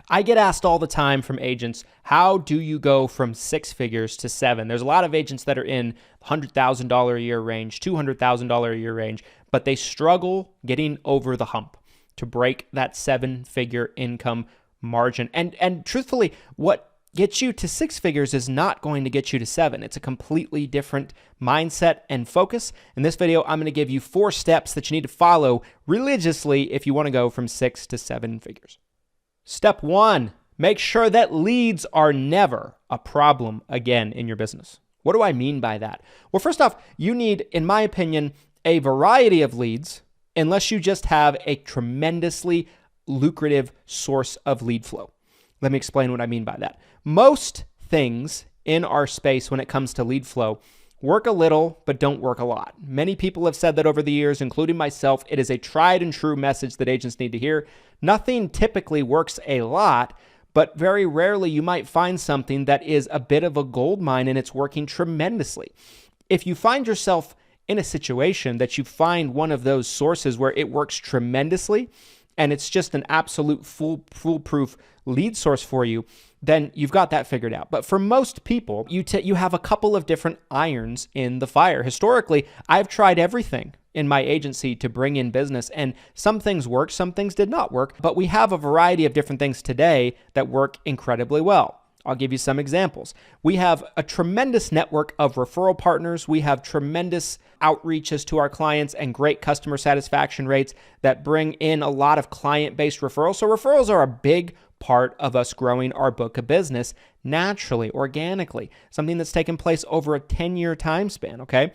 I get asked all the time from agents, how do you go from 6 figures to 7? There's a lot of agents that are in $100,000 a year range, $200,000 a year range, but they struggle getting over the hump to break that 7-figure income margin. And truthfully, what gets you to 6 figures is not going to get you to 7. It's a completely different mindset and focus. In this video, I'm going to give you 4 steps that you need to follow religiously if you want to go from 6 to 7 figures. Step 1, make sure that leads are never a problem again in your business. What do I mean by that? Well, first off, you need, in my opinion, a variety of leads unless you just have a tremendously lucrative source of lead flow. Let me explain what I mean by that. Most things in our space when it comes to lead flow work a little, but don't work a lot. Many people have said that over the years, including myself. It is a tried and true message that agents need to hear. Nothing typically works a lot, but very rarely you might find something that is a bit of a gold mine and it's working tremendously. If you find yourself in a situation that you find one of those sources where it works tremendously and it's just an absolute foolproof lead source for you, then you've got that figured out. But for most people, you have a couple of different irons in the fire. Historically, I've tried everything in my agency to bring in business, and some things worked, some things did not work, but we have a variety of different things today that work incredibly well. I'll give you some examples. We have a tremendous network of referral partners. We have tremendous outreaches to our clients and great customer satisfaction rates that bring in a lot of client-based referrals. So referrals are a big part of us growing our book of business naturally, organically, something that's taken place over a 10-year time span, okay?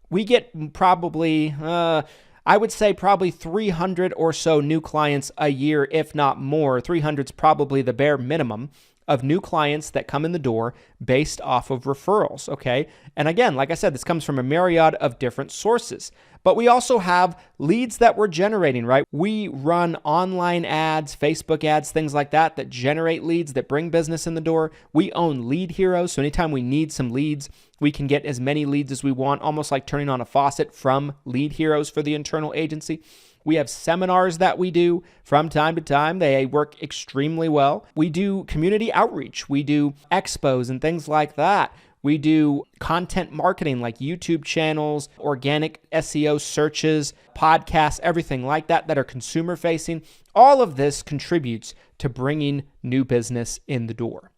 We get probably, I would say probably 300 or so new clients a year, if not more. 300 is probably the bare minimum of new clients that come in the door based off of referrals, okay? And again, like I said, this comes from a myriad of different sources. But we also have leads that we're generating, right? We run online ads, Facebook ads, things like that generate leads, that bring business in the door. We own Lead Heroes, so anytime we need some leads, we can get as many leads as we want, almost like turning on a faucet from Lead Heroes for the internal agency. We have seminars that we do from time to time. They work extremely well. We do community outreach. We do expos and things like that. We do content marketing like YouTube channels, organic SEO searches, podcasts, everything like that are consumer facing. All of this contributes to bringing new business in the door.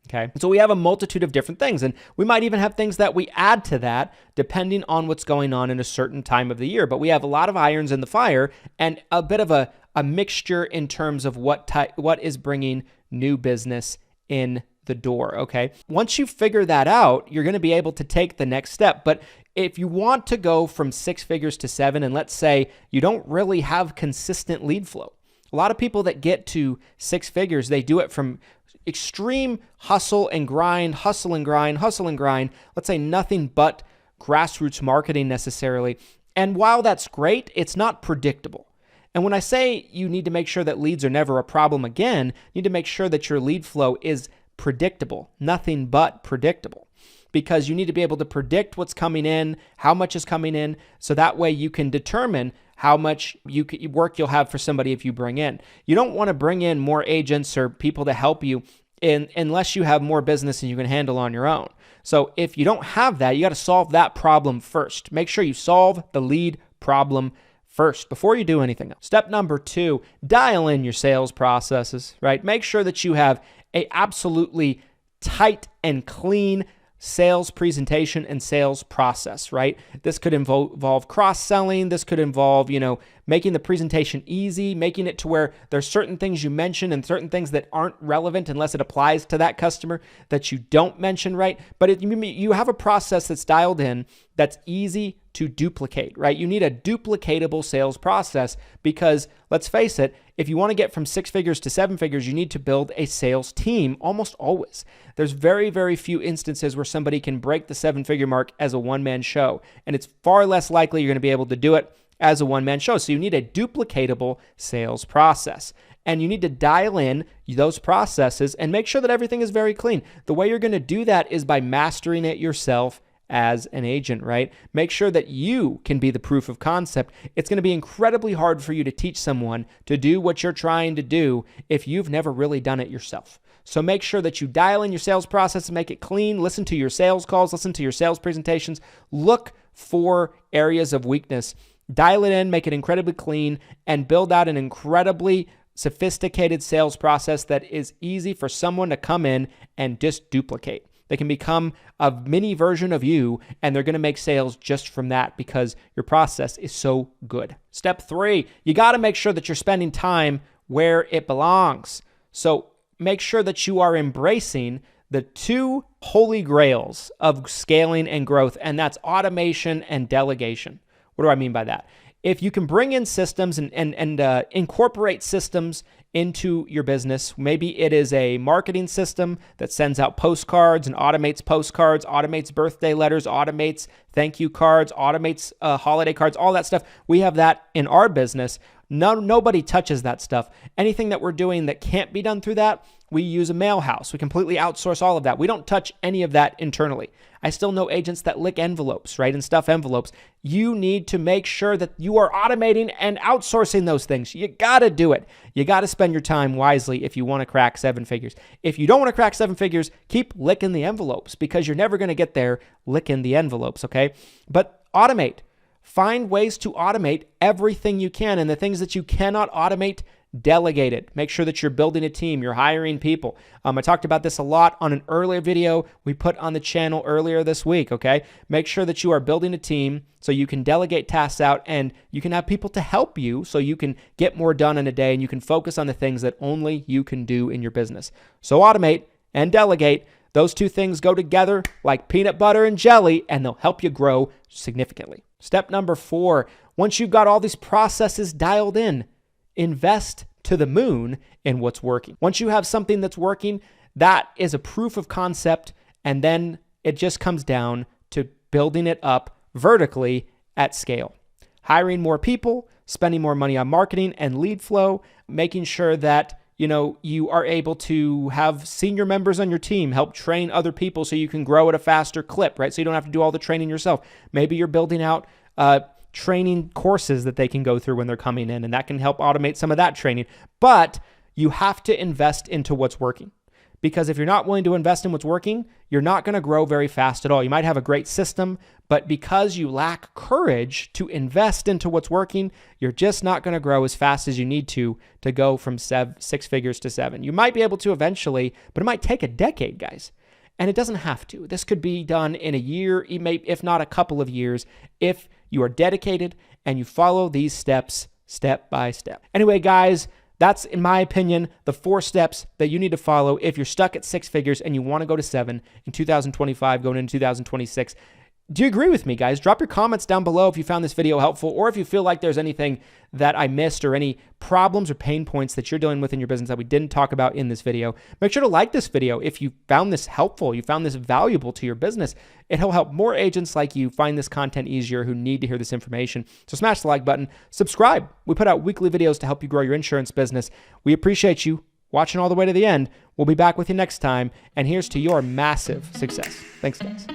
Okay, so we have a multitude of different things, and we might even have things that we add to that depending on what's going on in a certain time of the year. But we have a lot of irons in the fire and a bit of a mixture in terms of what is bringing new business in the door, okay? Once you figure that out, you're going to be able to take the next step. But if you want to go from 6 figures to 7, and let's say you don't really have consistent lead flow, a lot of people that get to 6 figures, they do it from extreme hustle and grind, hustle and grind, hustle and grind. Let's say nothing but grassroots marketing necessarily. And while that's great, it's not predictable. And when I say you need to make sure that leads are never a problem again, you need to make sure that your lead flow is predictable, nothing but predictable, because you need to be able to predict what's coming in, how much is coming in, so that way you can determine how much work you'll have for somebody if you bring in. You don't want to bring in more agents or people to help you unless you have more business than you can handle on your own. So if you don't have that, you got to solve that problem first. Make sure you solve the lead problem first before you do anything else. Step number 2, dial in your sales processes, right? Make sure that you have a absolutely tight and clean sales presentation and sales process, right? This could involve cross-selling. This could involve, making the presentation easy, making it to where there's certain things you mention and certain things that aren't relevant unless it applies to that customer that you don't mention, right? But you have a process that's dialed in that's easy to duplicate, right? You need a duplicatable sales process because, let's face it, if you want to get from 6 figures to 7 figures, you need to build a sales team almost always. There's very, very few instances where somebody can break the 7-figure mark as a one-man show, and it's far less likely you're going to be able to do it as a one-man show. So you need a duplicatable sales process, and you need to dial in those processes and make sure that everything is very clean. The way you're going to do that is by mastering it yourself as an agent, right? Make sure that you can be the proof of concept. It's going to be incredibly hard for you to teach someone to do what you're trying to do if you've never really done it yourself. So make sure that you dial in your sales process and make it clean. Listen to your sales calls, listen to your sales presentations, look for areas of weakness, dial it in, make it incredibly clean, and build out an incredibly sophisticated sales process that is easy for someone to come in and just duplicate. They can become a mini version of you, and they're going to make sales just from that because your process is so good. Step 3, you got to make sure that you're spending time where it belongs. So make sure that you are embracing the 2 holy grails of scaling and growth, and that's automation and delegation. What do I mean by that? If you can bring in systems and incorporate systems into your business, maybe it is a marketing system that sends out postcards and automates postcards, automates birthday letters, automates thank you cards, automates holiday cards, all that stuff. We have that in our business. Nobody touches that stuff. Anything that we're doing that can't be done through that, we use a mail house. We completely outsource all of that. We don't touch any of that internally. I still know agents that lick envelopes, right, and stuff envelopes. You need to make sure that you are automating and outsourcing those things. You got to do it. You got to spend your time wisely if you want to crack 7 figures. If you don't want to crack 7 figures, keep licking the envelopes because you're never going to get there licking the envelopes, okay? But automate. Find ways to automate everything you can, and the things that you cannot automate, delegate it. Make sure that you're building a team, you're hiring people. I talked about this a lot on an earlier video we put on the channel earlier this week, okay? Make sure that you are building a team so you can delegate tasks out and you can have people to help you so you can get more done in a day and you can focus on the things that only you can do in your business. So automate and delegate. Those 2 things go together like peanut butter and jelly, and they'll help you grow significantly. Step number 4, once you've got all these processes dialed in, invest to the moon in what's working. Once you have something that's working, that is a proof of concept, and then it just comes down to building it up vertically at scale. Hiring more people, spending more money on marketing and lead flow, making sure that you are able to have senior members on your team help train other people so you can grow at a faster clip, right? So you don't have to do all the training yourself. Maybe you're building out training courses that they can go through when they're coming in, and that can help automate some of that training. But you have to invest into what's working. Because if you're not willing to invest in what's working, you're not going to grow very fast at all. You might have a great system, but because you lack courage to invest into what's working, you're just not going to grow as fast as you need to go from 6 figures to 7. You might be able to eventually, but it might take a decade, guys. And it doesn't have to. This could be done in a year, if not a couple of years, if you are dedicated and you follow these steps step by step. Anyway, guys, that's, in my opinion, the 4 steps that you need to follow if you're stuck at 6 figures and you want to go to 7 in 2025, going into 2026. Do you agree with me, guys? Drop your comments down below if you found this video helpful, or if you feel like there's anything that I missed or any problems or pain points that you're dealing with in your business that we didn't talk about in this video. Make sure to like this video if you found this helpful, you found this valuable to your business. It'll help more agents like you find this content easier who need to hear this information. So smash the like button, subscribe. We put out weekly videos to help you grow your insurance business. We appreciate you watching all the way to the end. We'll be back with you next time, and here's to your massive success. Thanks, guys.